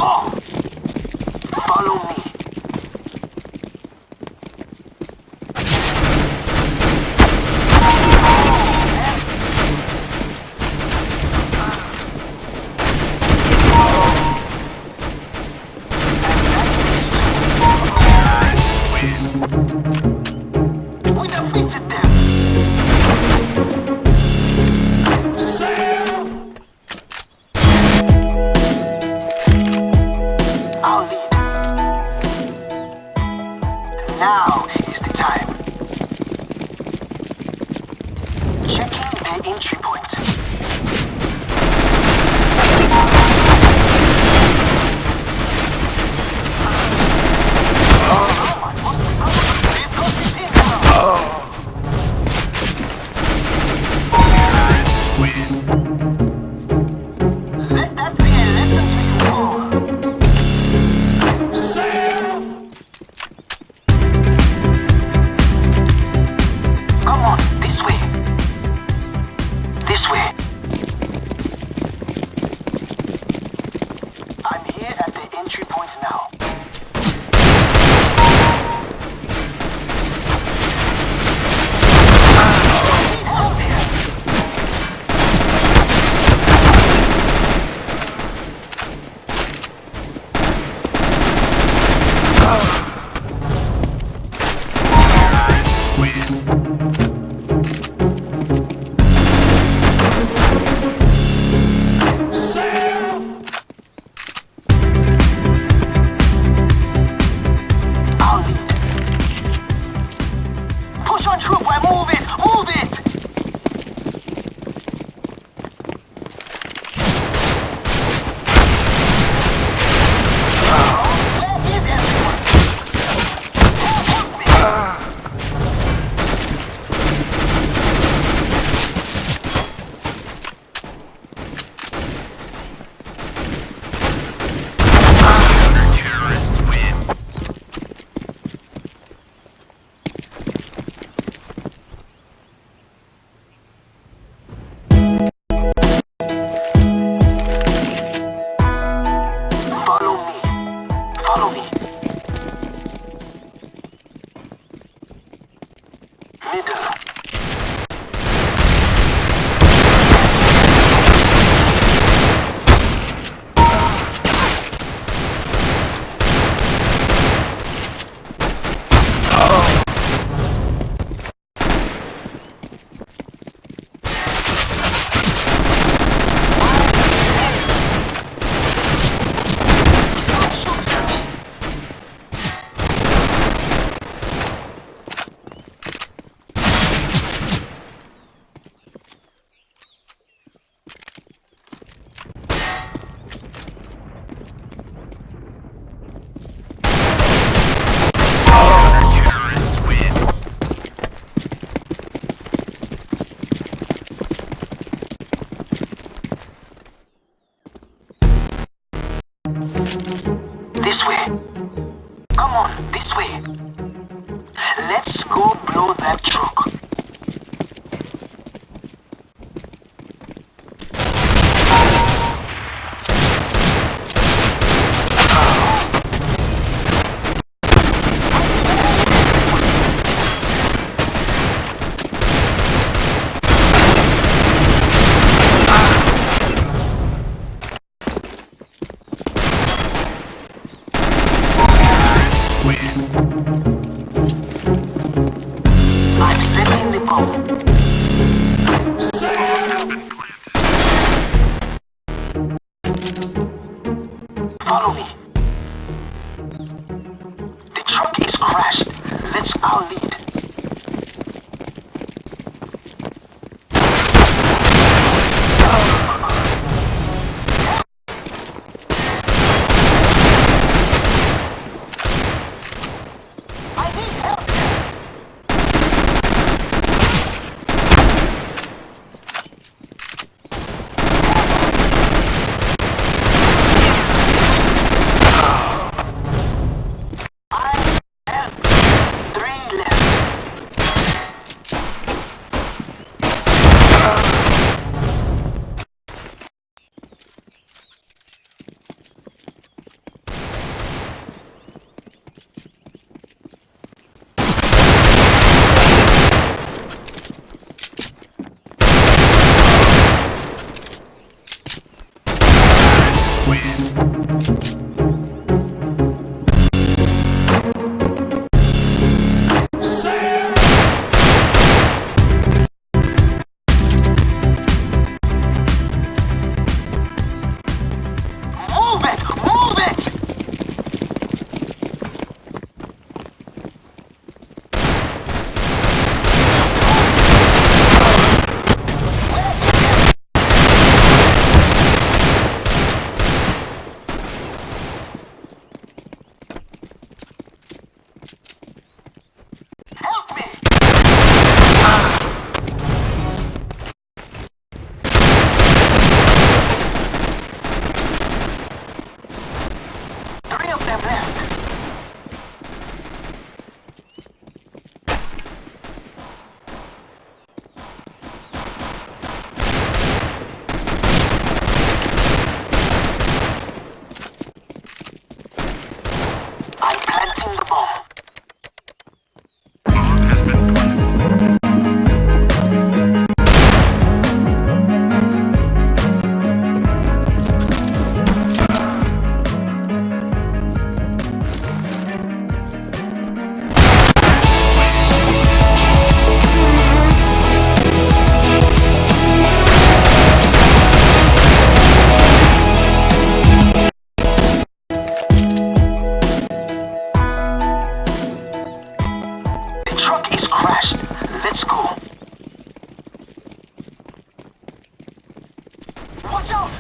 go! Follow me. We defeated them! I'll lead. Now is the time. Checking the entry point. Let that be a lesson to you all. Come on, this way. This way. I'm here at the entry point now. I'll lead. Push on troop, boy, move it! Move it! Where is everyone? Help me! Terrorists win. Follow me. Follow me. Middle. Terrorists win. This way. Come on, this way. Let's go blow that truck. I'm setting the bomb. Follow me. The truck is crashed. Let's all lead. I need help here. I have 3 left. win. Move it! Move it! Help me! Three of them left. I'm planting the bomb. Bomb has been planted. The truck is crashed. Let's go. Watch out!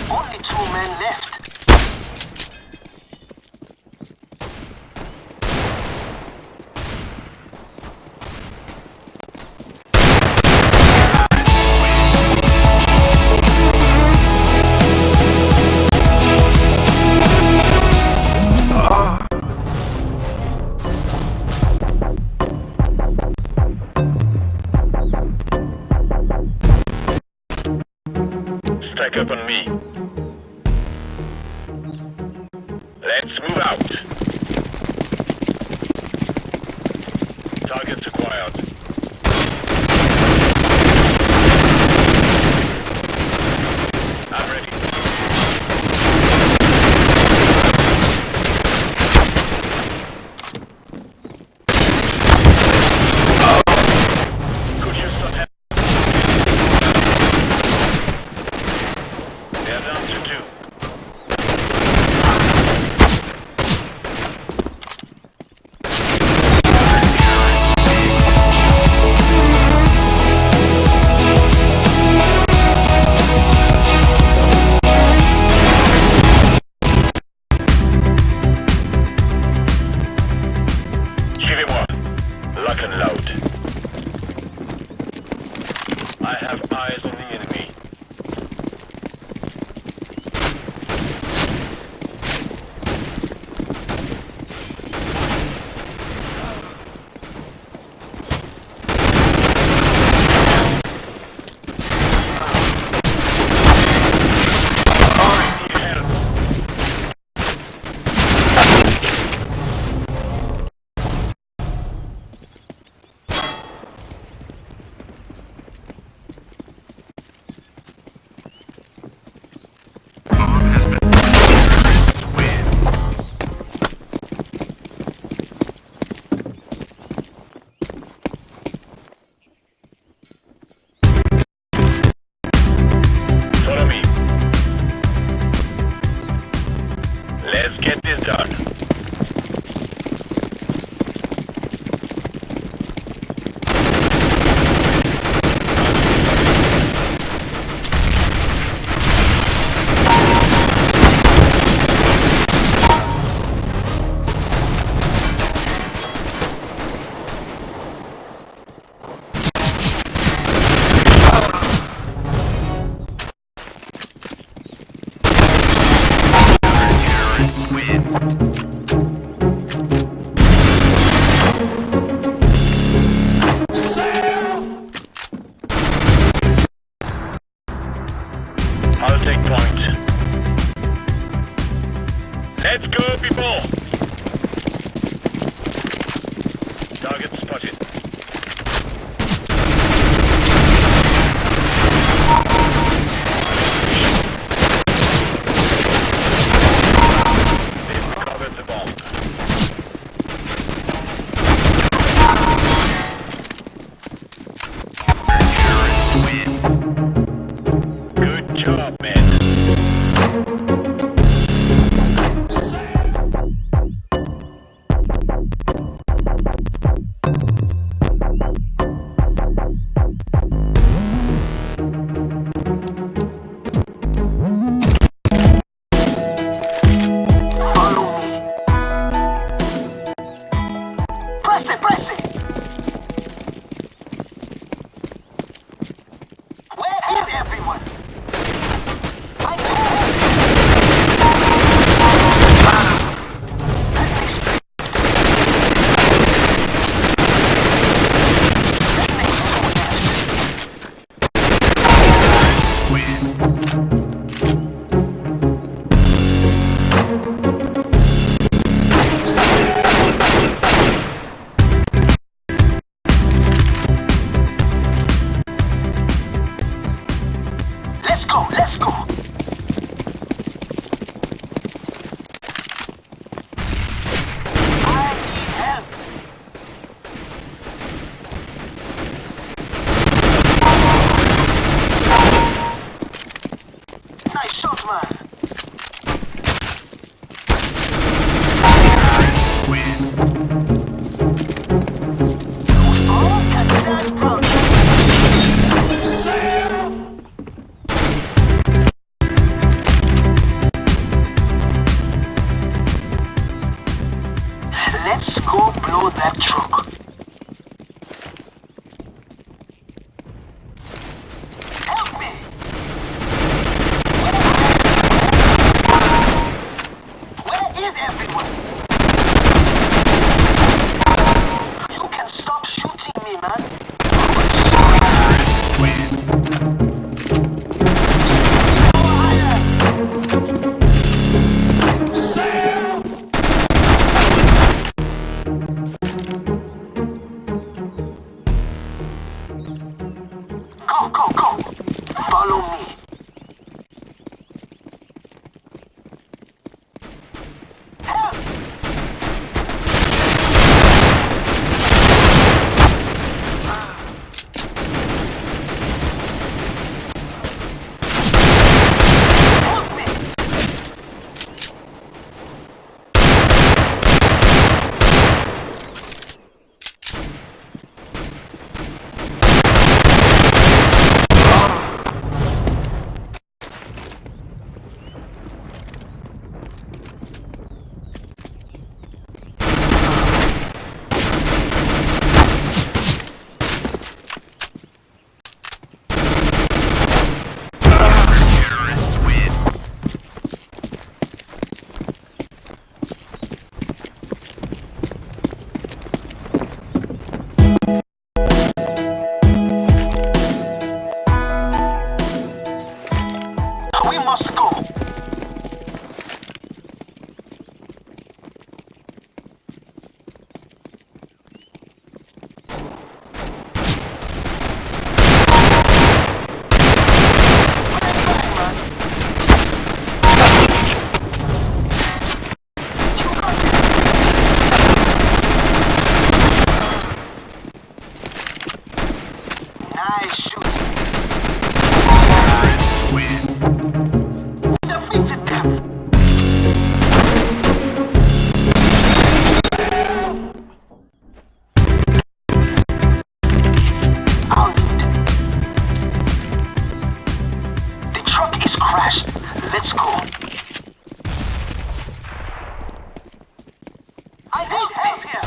Only two men left. Stack up on me. Let's move out. Targets acquired. I'm ready. Could you stop him? They're down to two. Suivez-moi. Lock and load. I have eyes on the enemy. Target spotted. They've recovered the bomb. Good job, man. Let's go blow that truck. Help me! Where is everyone? You can stop shooting me, man. Go! Follow me. Help! Help me! We must go. Nice shooting. Defeated them. I'll lead. The truck is crashed. Let's go. I need help here.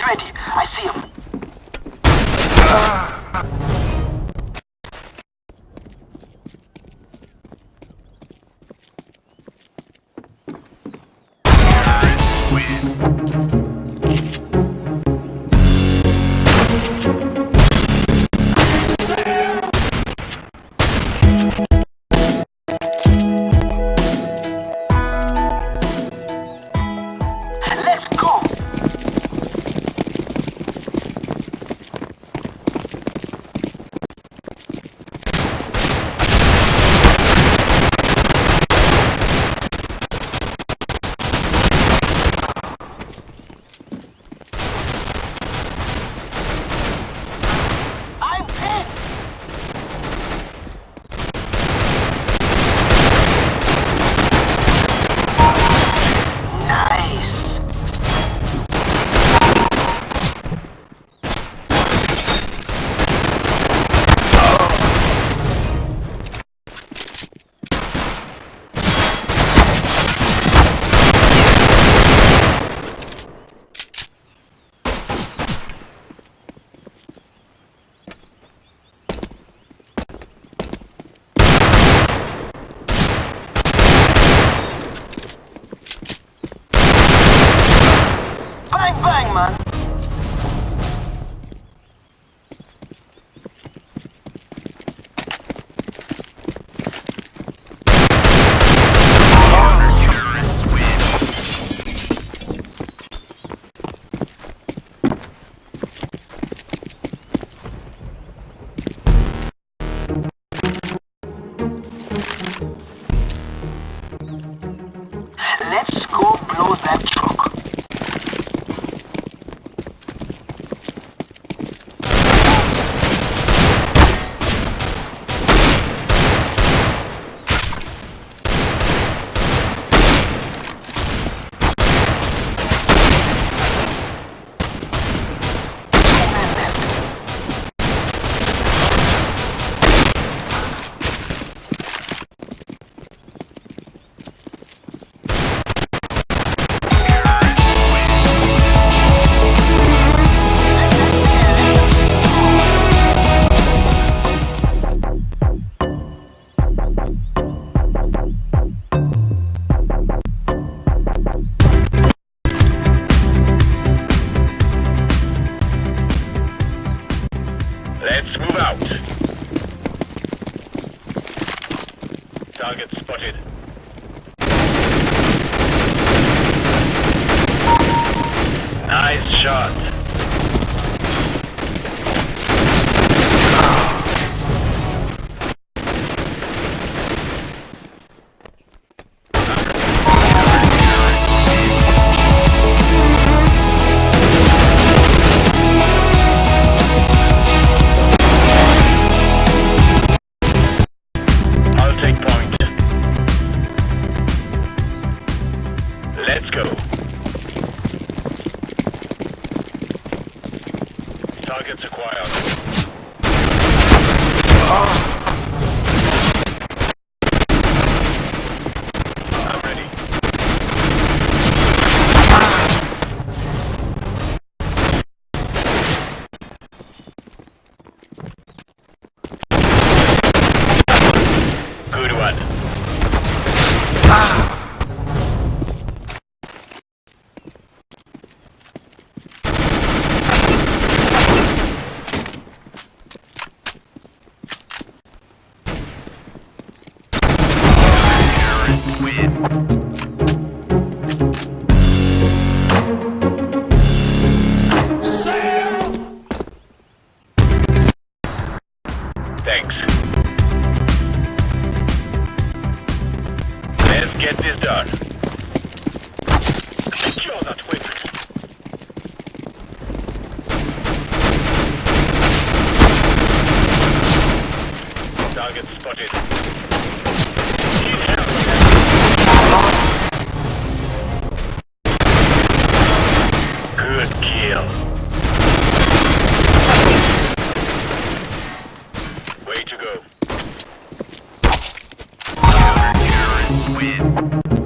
ready. I see him. Let's go. I'm in. Nice. Bang, bang, man. Let's go blow that truck. Let's move out. Target spotted. Nice shot. I'll take point. Let's go. Targets acquired. I'm ready. Good one. Terrorists win. Thanks. Let's get this done. Secure that weapon. Target spotted. Need help. Good kill. Way to go. Terrorists win.